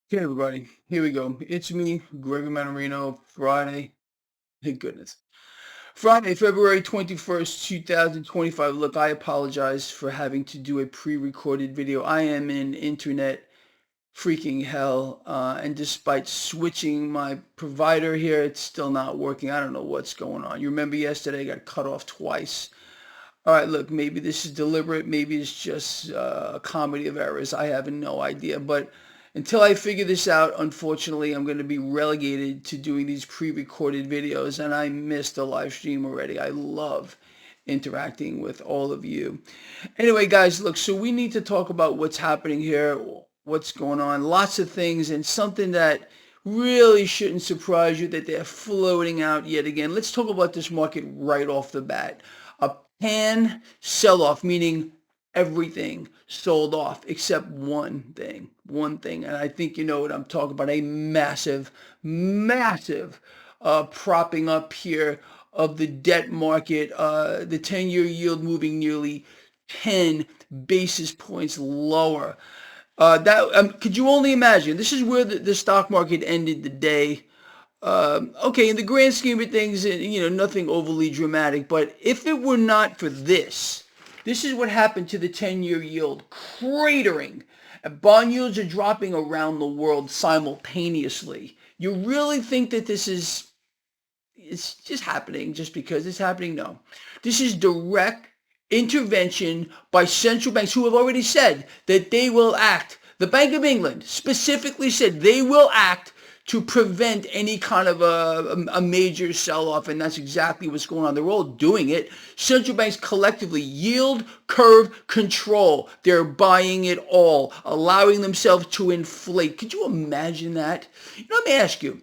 Okay, everybody, here we go. It's me, Gregory Mannarino, Friday. Thank goodness. Friday, February 21st, 2025. Look, I apologize for having to do a pre-recorded video. I am in internet freaking hell, and despite switching my provider here, it's still not working. I don't know what's going on. You remember yesterday I got cut off twice. All right, look, maybe this is deliberate. Maybe it's just a comedy of errors. I have no idea. But until I figure this out, unfortunately, I'm going to be relegated to doing these pre-recorded videos. And I missed the live stream already. I love interacting with all of you. Anyway, guys, look, so we need to talk about what's happening here, what's going on, lots of things, and something that really shouldn't surprise you that they're floating out yet again. Let's talk about this market right off the bat. A pan sell-off, meaning everything sold off except one thing. And I think you know what I'm talking about, a massive propping up here of the debt market, the 10-year yield moving nearly 10 basis points lower. That could you only imagine? This is where the stock market ended the day. Okay, in the grand scheme of things, nothing overly dramatic. But if it were not for this is what happened to the 10-year yield, cratering. Bond yields are dropping around the world simultaneously. You really think that it's just happening just because it's happening? No. This is direct intervention by central banks who have already said that they will act. The Bank of England specifically said they will act to prevent any kind of a major sell-off, and that's exactly what's going on. They're all doing it. Central banks collectively, yield curve control. They're buying it all, allowing themselves to inflate. Could you imagine that? Let me ask you,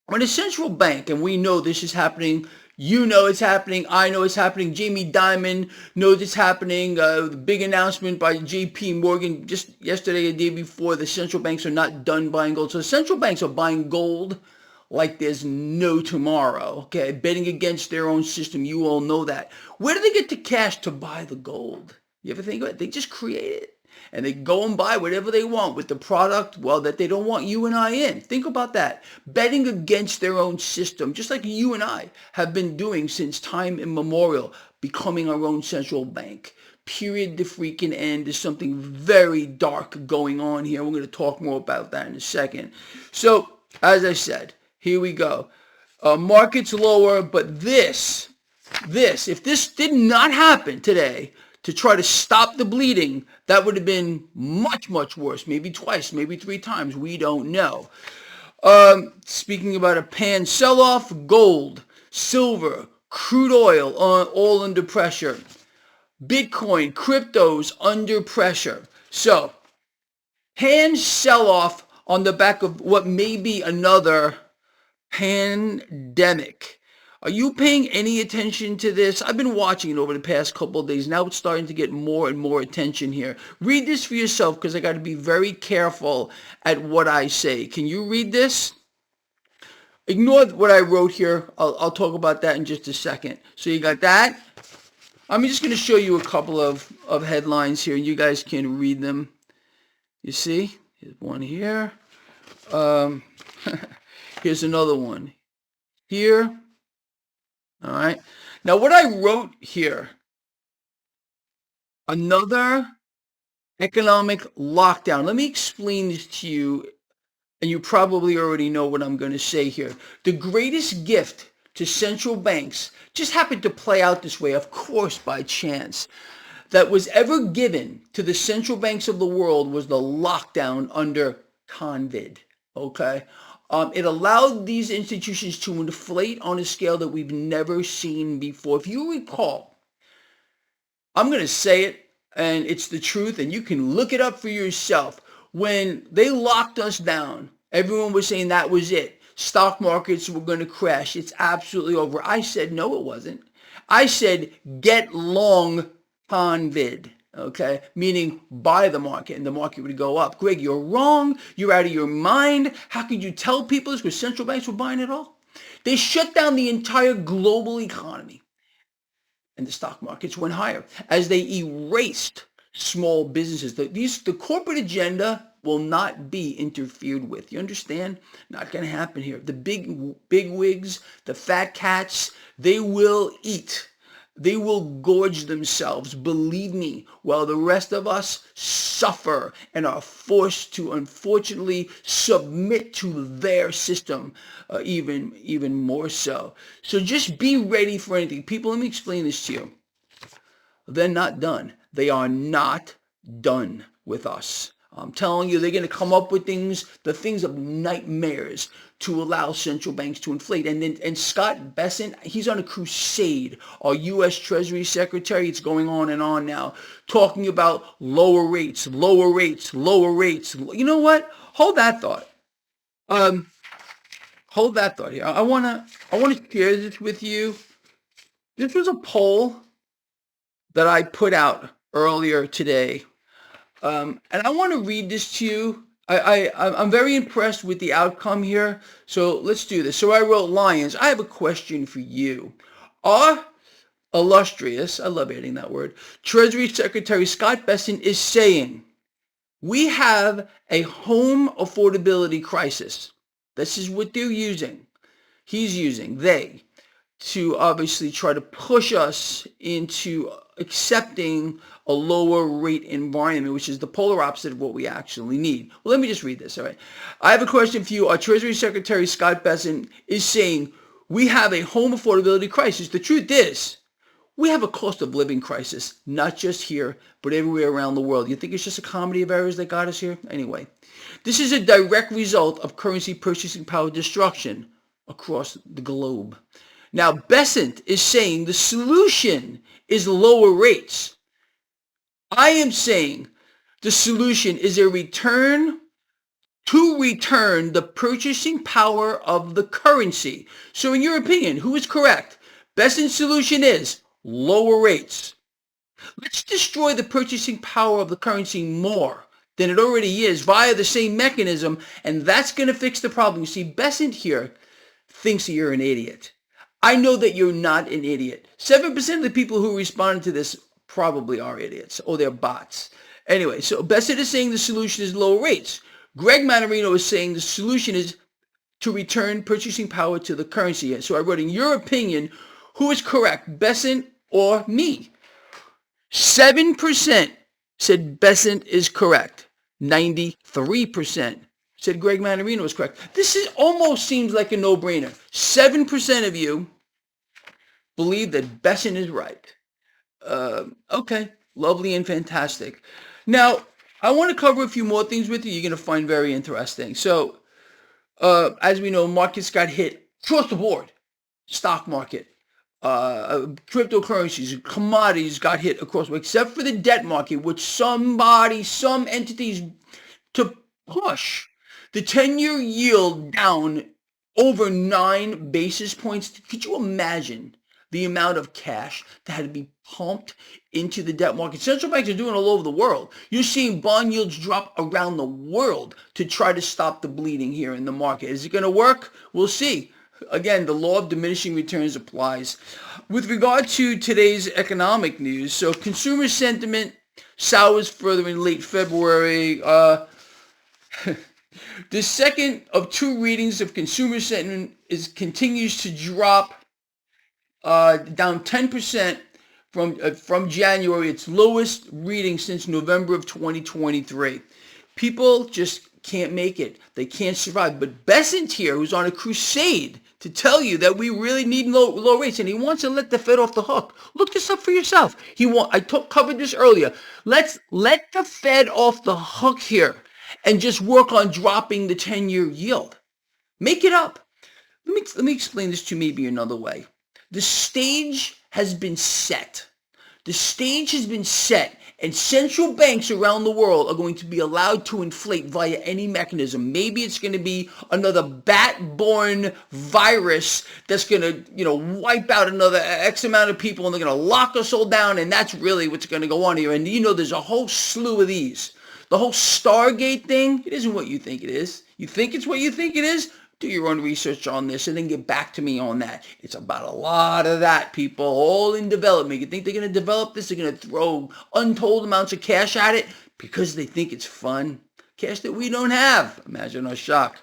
when a central bank, and we know this is happening, you know it's happening, I know it's happening, Jamie Dimon knows it's happening, the big announcement by JP Morgan just yesterday, the day before, the central banks are not done buying gold. So central banks are buying gold like there's no tomorrow, okay, betting against their own system. You all know that. Where do they get the cash to buy the gold? You ever think about it? They just create it. And they go and buy whatever they want with the product, well, that they don't want you and I in. Think about that. Betting against their own system, just like you and I have been doing since time immemorial, becoming our own central bank. Period. The freaking end. There's something very dark going on here. We're going to talk more about that in a second. So, as I said, here we go. Markets lower, but if this did not happen today, to try to stop the bleeding, that would have been much worse. Maybe twice, maybe three times. We don't know. Speaking about a pan sell-off, gold, silver, crude oil, all under pressure. Bitcoin, cryptos under pressure. So, pan sell-off on the back of what may be another pandemic. Are you paying any attention to this? I've been watching it over the past couple of days. Now it's starting to get more and more attention here. Read this for yourself because I got to be very careful at what I say. Can you read this? Ignore what I wrote here. I'll talk about that in just a second. So you got that? I'm just going to show you a couple of headlines here. You guys can read them. You see? Here's one here. Here's another one. Here. All right. Now, what I wrote here, another economic lockdown. Let me explain this to you, and you probably already know what I'm going to say here. The greatest gift to central banks just happened to play out this way, of course, by chance, that was ever given to the central banks of the world was the lockdown under COVID. Okay? It allowed these institutions to inflate on a scale that we've never seen before. If you recall, I'm going to say it, and it's the truth, and you can look it up for yourself. When they locked us down, everyone was saying that was it. Stock markets were going to crash. It's absolutely over. I said, no, it wasn't. I said, get long COVID. Okay, meaning buy the market and the market would go up. Greg, you're wrong. You're out of your mind. How could you tell people this? Because central banks were buying it all. They shut down the entire global economy and the stock markets went higher as they erased small businesses. The corporate agenda will not be interfered with. You understand? Not going to happen here. The big wigs, the fat cats, they will eat. They will gorge themselves, believe me, while the rest of us suffer and are forced to, unfortunately, submit to their system, even more so. So just be ready for anything. People, let me explain this to you. They're not done. They are not done with us. I'm telling you, they're going to come up with the things of nightmares to allow central banks to inflate. And Scott Bessent, he's on a crusade. Our U.S. Treasury Secretary, it's going on and on now, talking about lower rates, lower rates, lower rates. You know what? Hold that thought. Hold that thought here. I wanna share this with you. This was a poll that I put out earlier today. And I want to read this to you. I'm very impressed with the outcome here. So let's do this. So I wrote, Lions, I have a question for you. Our illustrious, I love adding that word, Treasury Secretary Scott Bessent is saying, we have a home affordability crisis. This is what they're using. He's using, they, to obviously try to push us into accepting a lower rate environment, which is the polar opposite of what we actually need. Well, let me just read this, all right? I have a question for you. Our Treasury Secretary, Scott Bessent, is saying we have a home affordability crisis. The truth is, we have a cost of living crisis, not just here, but everywhere around the world. You think it's just a comedy of errors that got us here? Anyway, this is a direct result of currency purchasing power destruction across the globe. Now, Bessent is saying the solution is lower rates. I am saying the solution is a return the purchasing power of the currency. So in your opinion, who is correct? Bessent's solution is lower rates. Let's destroy the purchasing power of the currency more than it already is via the same mechanism, and that's going to fix the problem. You see, Bessent here thinks that you're an idiot. I know that you're not an idiot. 7% of the people who responded to this probably are idiots, or they're bots. Anyway, so Bessent is saying the solution is lower rates. Greg Mannarino is saying the solution is to return purchasing power to the currency. So I wrote, in your opinion, who is correct, Bessent or me? 7% said Bessent is correct. 93% said Greg Mannarino is correct. Almost seems like a no-brainer. 7% of you believe that Bessent is right. Okay, lovely and fantastic. Now, I want to cover a few more things with you you're going to find very interesting. So, as we know, markets got hit across the board. Stock market, cryptocurrencies, commodities got hit across, except for the debt market, which some entities to push the 10-year yield down over 9 basis points. Could you imagine the amount of cash that had to be pumped into the debt market? Central banks are doing it all over the world. You're seeing bond yields drop around the world to try to stop the bleeding here in the market. Is it going to work? We'll see. Again, the law of diminishing returns applies. With regard to today's economic news, so consumer sentiment sours further in late February. The second of 2 readings of consumer sentiment continues to drop down 10% from January, its lowest reading since November of 2023. People just can't make it. They can't survive. But Bessent here, who's on a crusade to tell you that we really need low rates, and he wants to let the Fed off the hook. Look this up for yourself. Covered this earlier. Let's let the Fed off the hook here and just work on dropping the 10-year yield. Make it up. Let me explain this to you maybe another way. The stage has been set. The stage has been set, and central banks around the world are going to be allowed to inflate via any mechanism. Maybe it's going to be another bat-borne virus that's going to, wipe out another X amount of people, and they're going to lock us all down, and that's really what's going to go on here. And there's a whole slew of these. The whole Stargate thing, it isn't what you think it is. You think it's what you think it is? Do your own research on this and then get back to me on that. It's about a lot of that, people, all in development. You think they're going to develop this? They're going to throw untold amounts of cash at it because they think it's fun? cash that we don't have. Imagine our shock.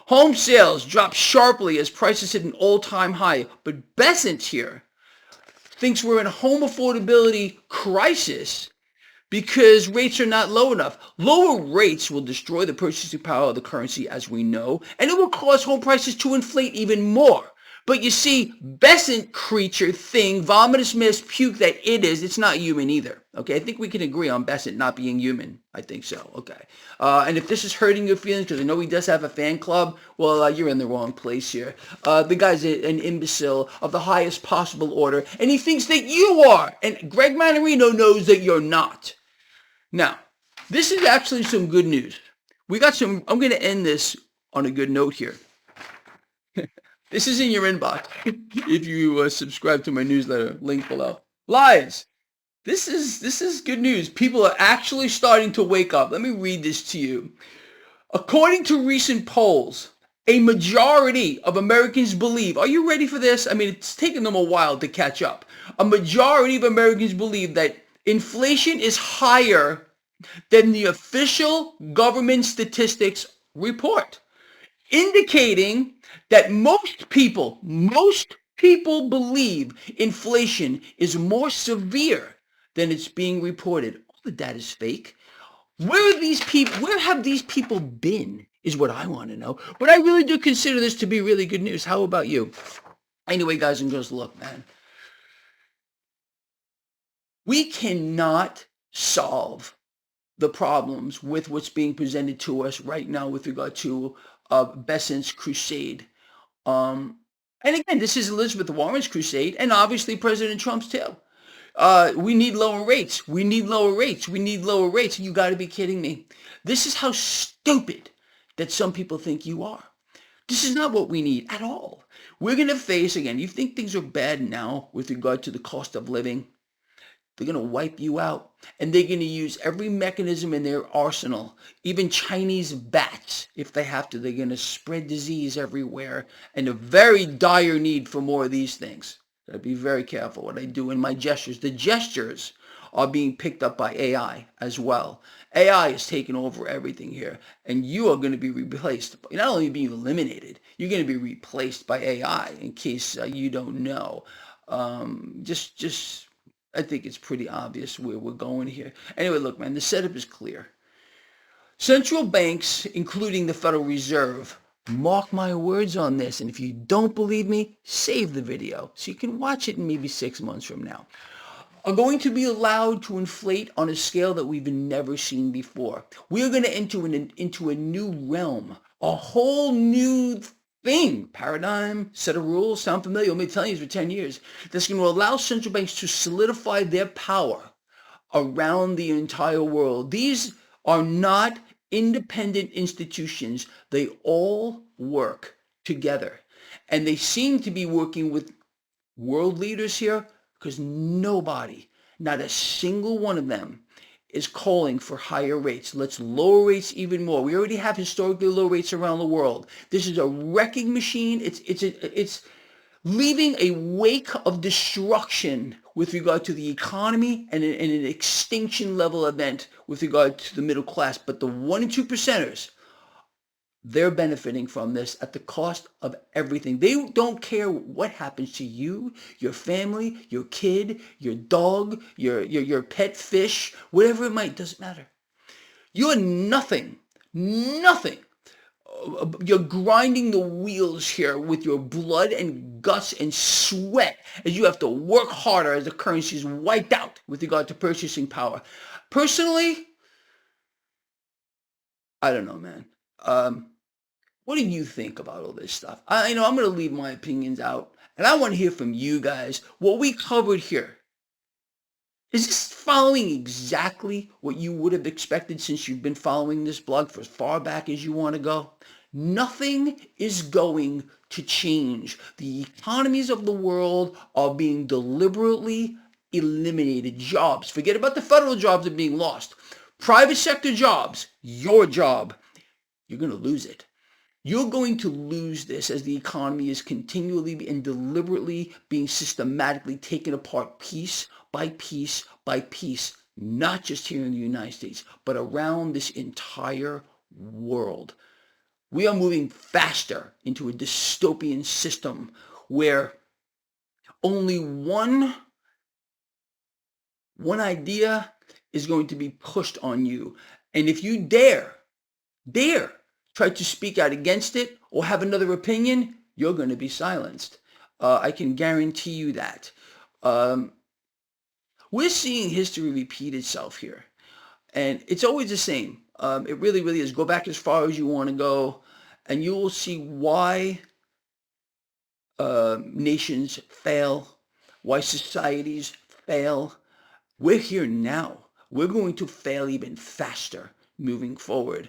Home sales dropped sharply as prices hit an all-time high, but Besant here thinks we're in a home affordability crisis because rates are not low enough. Lower rates will destroy the purchasing power of the currency, as we know, and it will cause home prices to inflate even more. But you see, Besant creature thing, vomitous mess, puke that it's not human either. Okay, I think we can agree on Besant not being human. I think so. Okay. And if this is hurting your feelings, because I know he does have a fan club, well, you're in the wrong place here. The guy's an imbecile of the highest possible order, and he thinks that you are. And Greg Mannarino knows that you're not. Now, this is actually some good news. I'm going to end this on a good note here. This is in your inbox if you subscribe to my newsletter, link below. Lions, this is good news. People are actually starting to wake up. Let me read this to you. According to recent polls, a majority of Americans believe, are you ready for this? I mean, it's taken them a while to catch up. A majority of Americans believe that inflation is higher than the official government statistics report, indicating that most people believe inflation is more severe than it's being reported. All the data is fake. Where have these people been is what I want to know. But I really do consider this to be really good news. How about you? Anyway, guys and girls, look, man. We cannot solve the problems with what's being presented to us right now with regard to Besant's crusade. And again, this is Elizabeth Warren's crusade, and obviously President Trump's too. We need lower rates. We need lower rates. We need lower rates. You got to be kidding me. This is how stupid that some people think you are. This is not what we need at all. We're going to face, again, you think things are bad now with regard to the cost of living. They're going to wipe you out, and they're going to use every mechanism in their arsenal, even Chinese bats, if they have to. They're going to spread disease everywhere, and a very dire need for more of these things. I'd be very careful what I do in my gestures. The gestures are being picked up by AI as well. AI is taking over everything here, and you are going to be replaced. You're not only being eliminated, you're going to be replaced by AI, in case you don't know. I think it's pretty obvious where we're going here. Anyway, look, man, the setup is clear. Central banks, including the Federal Reserve, mark my words on this, and if you don't believe me, save the video so you can watch it in maybe 6 months from now, are going to be allowed to inflate on a scale that we've never seen before. We're going to enter into a new realm, a whole new paradigm, set of rules. Sound familiar? I've been telling you for 10 years. That's going to allow central banks to solidify their power around the entire world. These are not independent institutions. They all work together. And they seem to be working with world leaders here because nobody, not a single one of them, is calling for higher rates. Let's lower rates even more. We already have historically low rates around the world. This is a wrecking machine. It's leaving a wake of destruction with regard to the economy and an extinction level event with regard to the middle class. But the 1% and 2%ers, they're benefiting from this at the cost of everything. They don't care what happens to you, your family, your kid, your dog, your pet fish, whatever it might, doesn't matter. You're nothing. You're grinding the wheels here with your blood and guts and sweat as you have to work harder as the currency is wiped out with regard to purchasing power. Personally, I don't know, man. What do you think about all this stuff? I'm going to leave my opinions out, and I want to hear from you guys. What we covered here, is this following exactly what you would have expected since you've been following this blog for as far back as you want to go? Nothing is going to change. The economies of the world are being deliberately eliminated. Jobs, forget about the federal jobs that are being lost. Private sector jobs, your job, you're going to lose it. You're going to lose this as the economy is continually and deliberately being systematically taken apart piece by piece by piece. not just here in the United States, but around this entire world. We are moving faster into a dystopian system where only one idea is going to be pushed on you. And if you dare try to speak out against it or have another opinion, you're going to be silenced. I can guarantee you that. Um, we're seeing history repeat itself here. And it's always the same. It really, really is. Go back as far as you want to go, and you will see why nations fail, why societies fail. We're here now. We're going to fail even faster moving forward.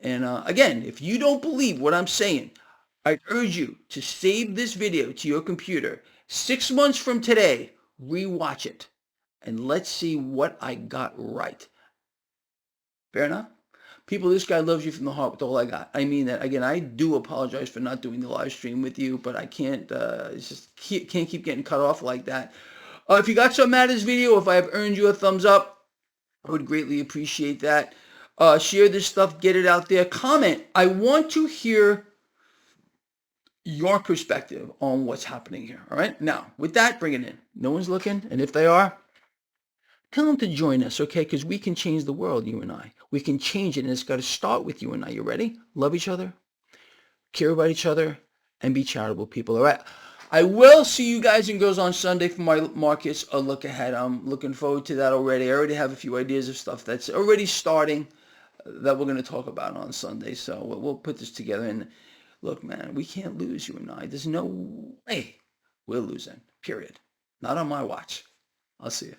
And again, if you don't believe what I'm saying, I urge you to save this video to your computer. 6 months from today, rewatch it, and let's see what I got right. Fair enough? People, this guy loves you from the heart with all I got. I mean that. Again, I do apologize for not doing the live stream with you, but I can't, can't keep getting cut off like that. If you got something out of this video, if I have earned you a thumbs up, I would greatly appreciate that. Share this stuff, get it out there. Comment. I want to hear your perspective on what's happening here. All right? Now, with that, bring it in. No one's looking, and if they are, tell them to join us, okay? Because we can change the world, you and I. We can change it, and it's got to start with you and I. You ready? Love each other, care about each other, and be charitable people, all right? I will see you guys and girls on Sunday for my markets. A look ahead. I'm looking forward to that already. I already have a few ideas of stuff that's already starting that we're going to talk about on Sunday. So we'll put this together. And look, man, we can't lose, you and I. There's no way we're losing, period. Not on my watch. I'll see you.